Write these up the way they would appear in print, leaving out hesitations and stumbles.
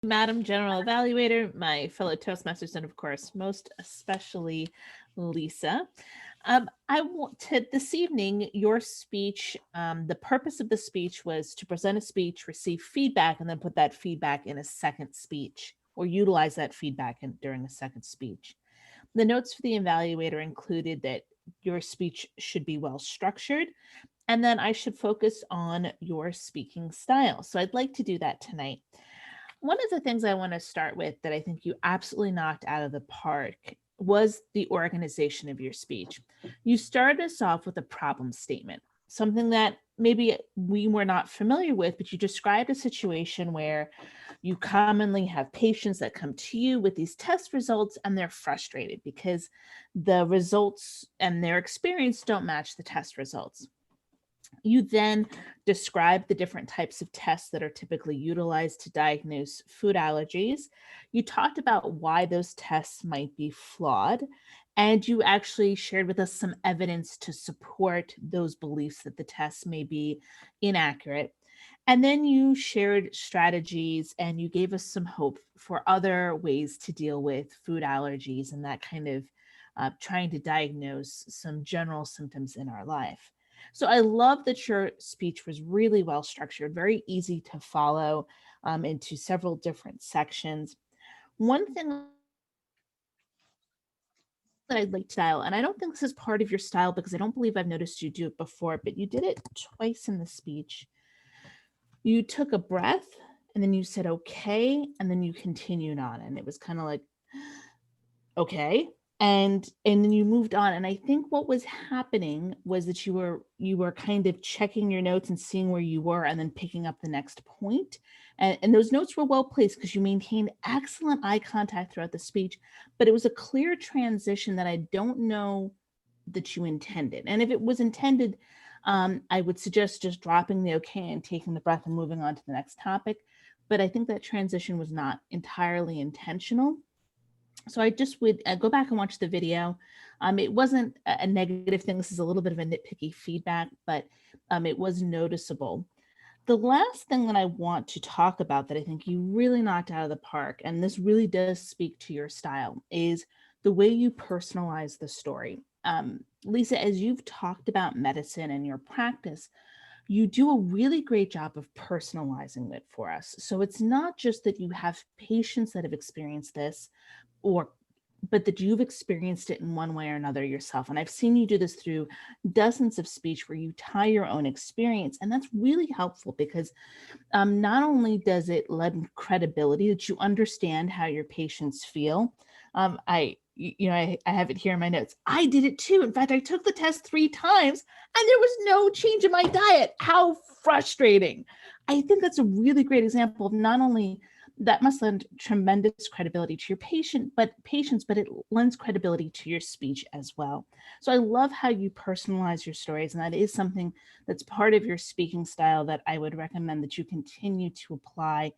Madam General Evaluator, my fellow Toastmasters, and of course, most especially Lisa. I wanted this evening, your speech, the purpose of the speech was to present a speech, receive feedback, and then put that feedback in a second speech or utilize that feedback during a second speech. The notes for the evaluator included that your speech should be well structured, and then I should focus on your speaking style. So I'd like to do that tonight. One of the things I want to start with that I think you absolutely knocked out of the park was the organization of your speech. You started us off with a problem statement, something that maybe we were not familiar with, but you described a situation where you commonly have patients that come to you with these test results and they're frustrated because the results and their experience don't match the test results. You then describe the different types of tests that are typically utilized to diagnose food allergies. You talked about why those tests might be flawed, and you actually shared with us some evidence to support those beliefs that the tests may be inaccurate. And then you shared strategies and you gave us some hope for other ways to deal with food allergies and that kind of trying to diagnose some general symptoms in our life. So I love that your speech was really well structured, very easy to follow into several different sections. One thing that I like style, and I don't think this is part of your style because I don't believe I've noticed you do it before, but you did it twice in the speech. You took a breath and then you said, okay, and then you continued on. And it was kind of like, okay, and then you moved on, and I think what was happening was that you were kind of checking your notes and seeing where you were and then picking up the next point. And those notes were well placed because you maintained excellent eye contact throughout the speech, but it was a clear transition that I don't know that you intended. And if it was intended, I would suggest just dropping the okay and taking the breath and moving on to the next topic. But I think that transition was not entirely intentional. So I just would go back and watch the video. It wasn't a negative thing. This is a little bit of a nitpicky feedback, but it was noticeable. The last thing that I want to talk about that I think you really knocked out of the park, and this really does speak to your style, is the way you personalize the story. Lisa, as you've talked about medicine and your practice, you do a really great job of personalizing it for us. So it's not just that you have patients that have experienced this, or but that you've experienced it in one way or another yourself. And I've seen you do this through dozens of speech where you tie your own experience. And that's really helpful because not only does it lend credibility that you understand how your patients feel. I have it here in my notes. I did it too. In fact, I took the test 3 times and there was no change in my diet. How frustrating. I think that's a really great example of not only that must lend tremendous credibility to your patients, but it lends credibility to your speech as well. So I love how you personalize your stories, and that is something that's part of your speaking style that I would recommend that you continue to apply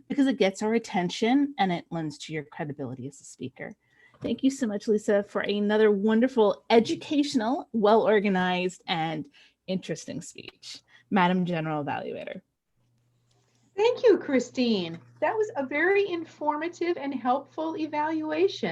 because it gets our attention and it lends to your credibility as a speaker. Thank you so much, Lisa, for another wonderful, educational, well organized, and interesting speech. Madam General Evaluator. Thank you, Christine. That was a very informative and helpful evaluation.